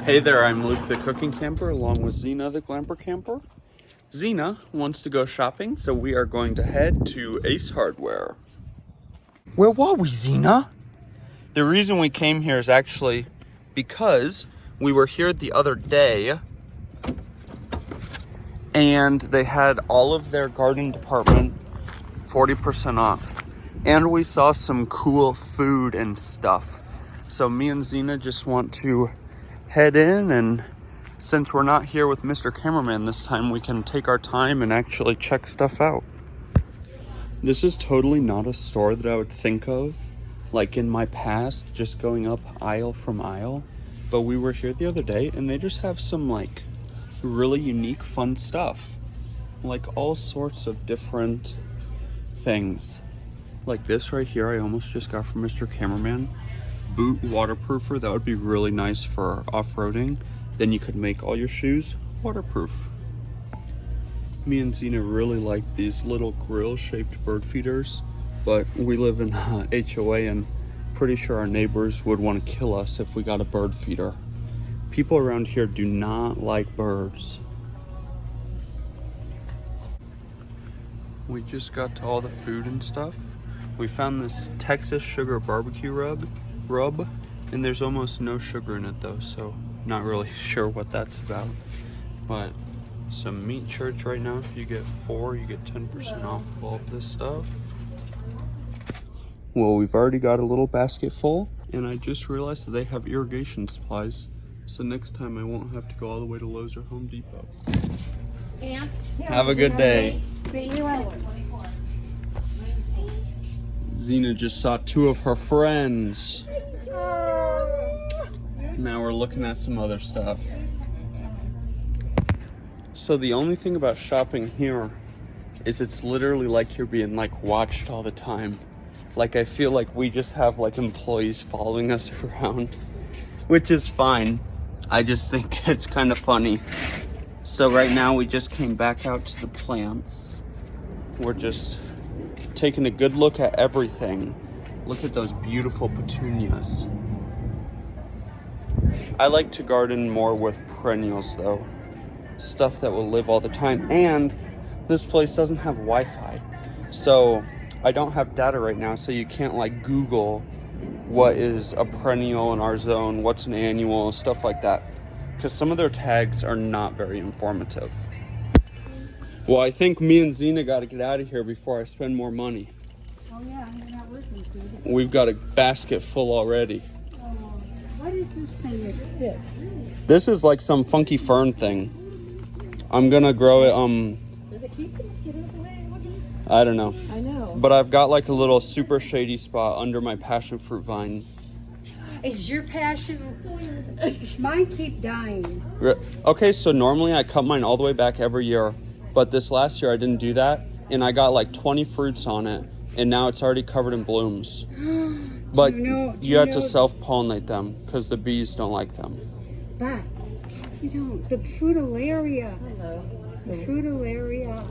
Hey there, I'm Luke the Cooking Camper along with Zena the Glamper Camper. Zena wants to go shopping, so we are going to head to Ace Hardware. Where were we, Zena? The reason we came here is actually because we were here the other day and they had all of their garden department 40% off. And we saw some cool food and stuff. So me and Zena just want to head in, and since we're not here with Mr. Cameraman this time, we can take our time and actually check stuff out. This is totally not a store that I would think of, like in my past, just going up aisle from aisle. But we were here the other day and they just have some like really unique, fun stuff. Like all sorts of different things. Like this right here, I almost just got from Mr. Cameraman. Boot waterproofer, that would be really nice for off-roading. Then you could make all your shoes waterproof. Me and Zena really like these little grill-shaped bird feeders, but we live in HOA and pretty sure our neighbors would want to kill us if we got a bird feeder. People around here do not like birds. We just got to all the food and stuff. We found this Texas sugar barbecue rub, and there's almost no sugar in it though, so not really sure what that's about. But some meat shirts right now. If you get 4, you get 10% off of all of this stuff. Well, we've already got a little basket full, and I just realized that they have irrigation supplies, so next time I won't have to go all the way to Lowe's or Home Depot. Have a good day. Zena just saw 2 of her friends. Now we're looking at some other stuff. So the only thing about shopping here is it's literally like you're being like watched all the time. Like I feel like we just have like employees following us around, which is fine. I just think it's kind of funny. So right now we just came back out to the plants. We're just taking a good look at everything. Look at those beautiful petunias. I like to garden more with perennials though. Stuff that will live all the time. And this place doesn't have Wi-Fi. So I don't have data right now, so you can't like Google what is a perennial in our zone, what's an annual, stuff like that. Because some of their tags are not very informative. Well, I think me and Zena got to get out of here before I spend more money. Oh yeah, you're not working food. We've got a basket full already. What is this thing? This is like some funky fern thing. I'm gonna grow it. Does it keep the mosquitoes away? I don't know. I know. But I've got like a little super shady spot under my passion fruit vine. Is your passion? Mine keep dying. Okay, so normally I cut mine all the way back every year, but this last year I didn't do that, and I got like 20 fruits on it, and now it's already covered in blooms. But you have to self-pollinate them because the bees don't like them. But you know the frutillaria. The frutillaria.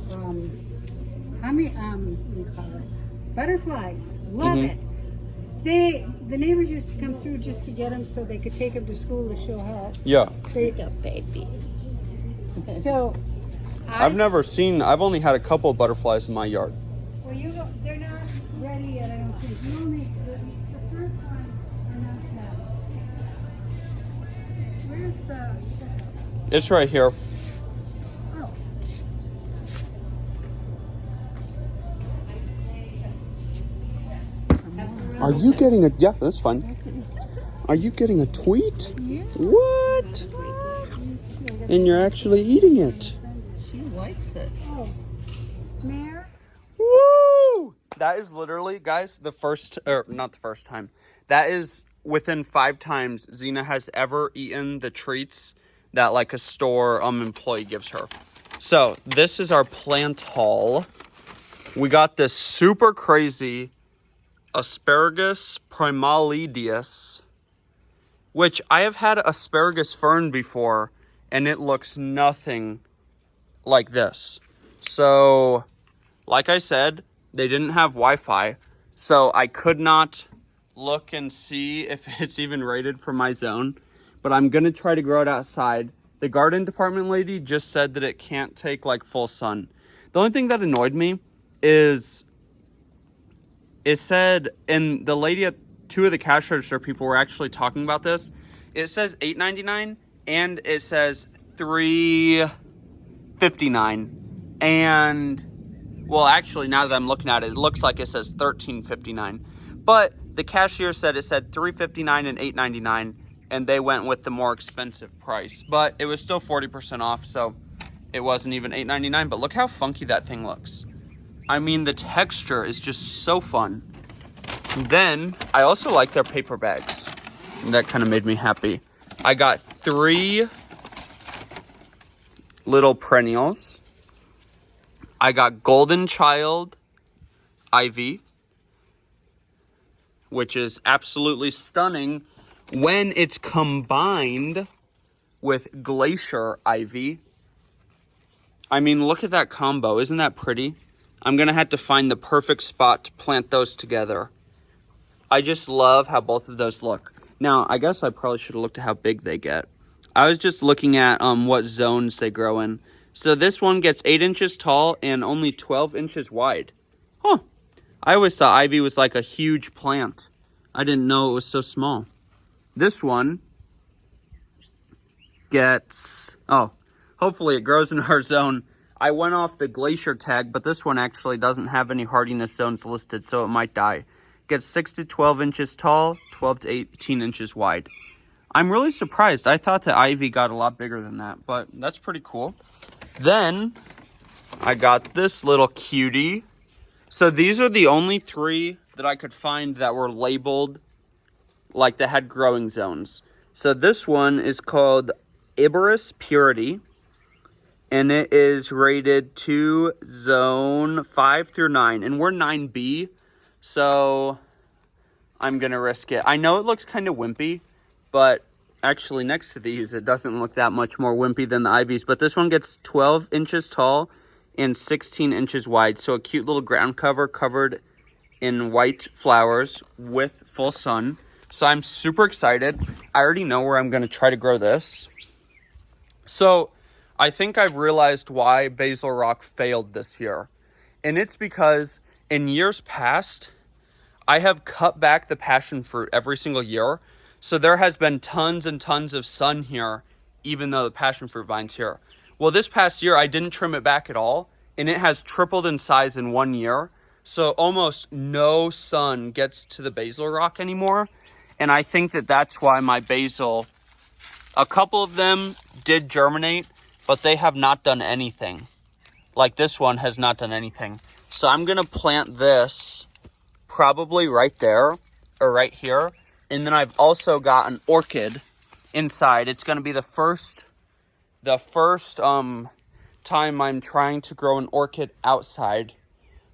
How many? What do you call it? Butterflies. Love it. The neighbors used to come through just to get them so they could take them to school to show how. Yeah. They go, baby. So. I've only had a couple of butterflies in my yard. Well, they're not ready yet, I don't think. The first ones are not yet. Where's the... It's right here. Oh. Are you getting a... Yeah, that's fine. Are you getting a tweet? Yeah. What? And you're actually eating it. She likes it. Oh. Mare? Woo! That is literally, guys, not the first time. That is within 5 times Zena has ever eaten the treats that like a store employee gives her. So this is our plant haul. We got this super crazy asparagus primalidius, which I have had asparagus fern before, and it looks nothing like this. So, like I said, they didn't have Wi-Fi, so I could not look and see if it's even rated for my zone. but I'm going to try to grow it outside. The garden department lady just said that it can't take like full sun. The only thing that annoyed me is it said, and the lady at two of the cash register people were actually talking about this. It says $8.99 and it says $3.59. And well, actually, now that I'm looking at it, it looks like it says $13.59. But the cashier said it said $3.59 and $8.99, and they went with the more expensive price. But it was still 40% off, so it wasn't even $8.99. But look how funky that thing looks. I mean, the texture is just so fun. Then, I also like their paper bags. That kind of made me happy. I got 3 little perennials. I got Golden Child Ivy, which is absolutely stunning when it's combined with Glacier Ivy. I mean, look at that combo. Isn't that pretty? I'm going to have to find the perfect spot to plant those together. I just love how both of those look. Now, I guess I probably should have looked at how big they get. I was just looking at what zones they grow in. So this one gets 8 inches tall and only 12 inches wide. Huh. I always thought ivy was like a huge plant. I didn't know it was so small. This one gets... Oh, hopefully it grows in our zone. I went off the glacier tag, but this one actually doesn't have any hardiness zones listed, so it might die. Gets 6 to 12 inches tall, 12 to 18 inches wide. I'm really surprised. I thought the ivy got a lot bigger than that, but that's pretty cool. Then I got this little cutie. So these are the only 3 that I could find that were labeled like they had growing zones. So this one is called Iberus Purity, and it is rated to zone 5 through 9, and we're 9B, so I'm gonna risk it. I know it looks kind of wimpy, but actually next to these, it doesn't look that much more wimpy than the ivies, but this one gets 12 inches tall and 16 inches wide, so a cute little ground cover covered in white flowers with full sun. So I'm super excited. I already know where I'm gonna try to grow this. So I think I've realized why Basil Rock failed this year. And it's because in years past, I have cut back the passion fruit every single year. So there has been tons and tons of sun here, even though the passion fruit vine's here. Well, this past year, I didn't trim it back at all, and it has tripled in size in 1 year. So almost no sun gets to the Basil Rock anymore. And I think that that's why my basil, a couple of them did germinate, but they have not done anything. Like this one has not done anything. So I'm going to plant this probably right there or right here. And then I've also got an orchid inside. It's going to be the first time I'm trying to grow an orchid outside.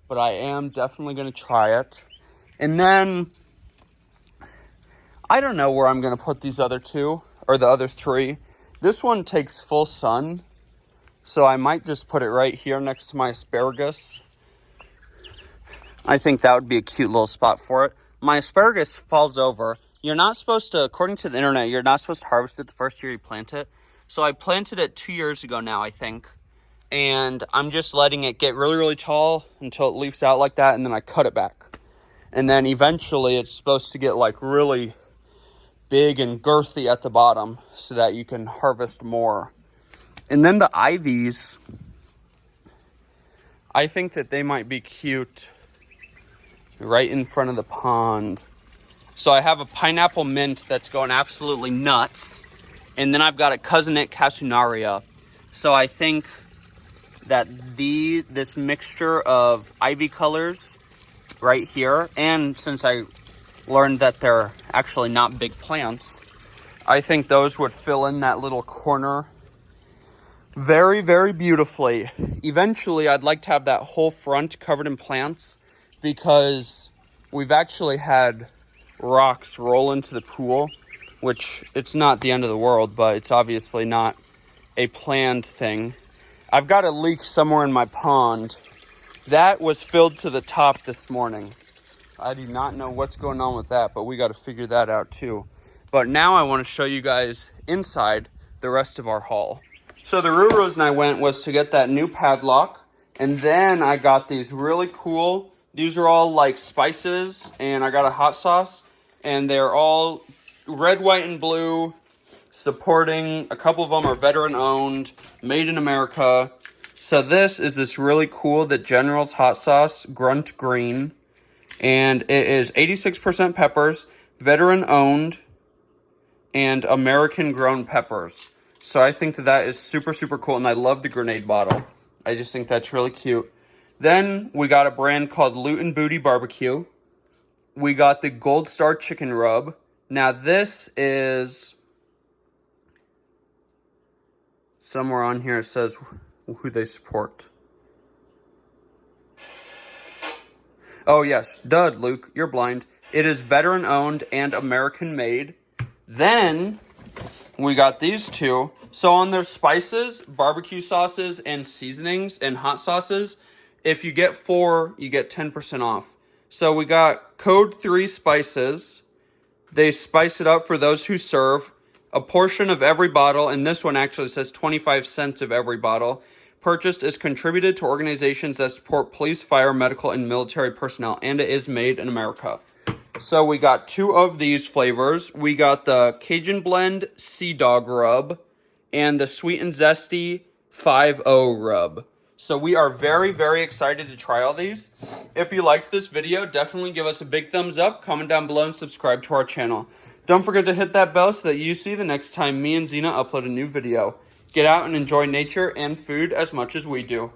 But I am definitely going to try it. And then I don't know where I'm going to put these other 2 or the other 3. This one takes full sun, so I might just put it right here next to my asparagus. I think that would be a cute little spot for it. My asparagus falls over. You're not supposed to, according to the internet, you're not supposed to harvest it the first year you plant it. So I planted it 2 years ago now, I think. And I'm just letting it get really, really tall until it leaves out like that, and then I cut it back. And then eventually it's supposed to get like really big and girthy at the bottom so that you can harvest more. And then the ivies, I think that they might be cute right in front of the pond. So I have a pineapple mint that's going absolutely nuts. And then I've got a cousinette cassionaria. So I think that this mixture of ivy colors right here, and since I learned that they're actually not big plants, I think those would fill in that little corner very, very beautifully. Eventually, I'd like to have that whole front covered in plants because we've actually had rocks roll into the pool, which it's not the end of the world, but it's obviously not a planned thing. I've got a leak somewhere in my pond. That was filled to the top this morning. I do not know what's going on with that, but we got to figure that out too. But now I want to show you guys inside the rest of our haul. So the Ruros and I went was to get that new padlock. And then I got these really cool, these are all like spices, and I got a hot sauce. And they're all red, white, and blue, supporting, a couple of them are veteran owned, made in America. So this is this really cool, the General's hot sauce, Grunt Green. And it is 86% peppers, veteran owned, and American grown peppers. So I think that that is super, super cool. And I love the grenade bottle. I just think that's really cute. Then we got a brand called Loot and Booty Barbecue. We got the Gold Star Chicken Rub. Now this is... somewhere on here it says who they support. Oh yes, duh, Luke, you're blind. It is veteran owned and American made. Then we got these two. So on their spices, barbecue sauces, and seasonings and hot sauces, if you get 4, you get 10% off. So we got code 3 spices. They spice it up for those who serve. A portion of every bottle, and this one actually says 25 cents of every bottle, purchased is contributed to organizations that support police, fire, medical, and military personnel, and it is made in America. So we got 2 of these flavors. We got the Cajun Blend Sea Dog Rub and the Sweet and Zesty 5-0 Rub. So we are very, very excited to try all these. If you liked this video, definitely give us a big thumbs up, comment down below, and subscribe to our channel. Don't forget to hit that bell so that you see the next time me and Zena upload a new video. Get out and enjoy nature and food as much as we do.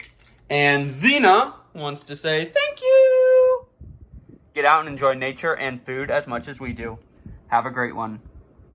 And Zena wants to say thank you. Get out and enjoy nature and food as much as we do. Have a great one.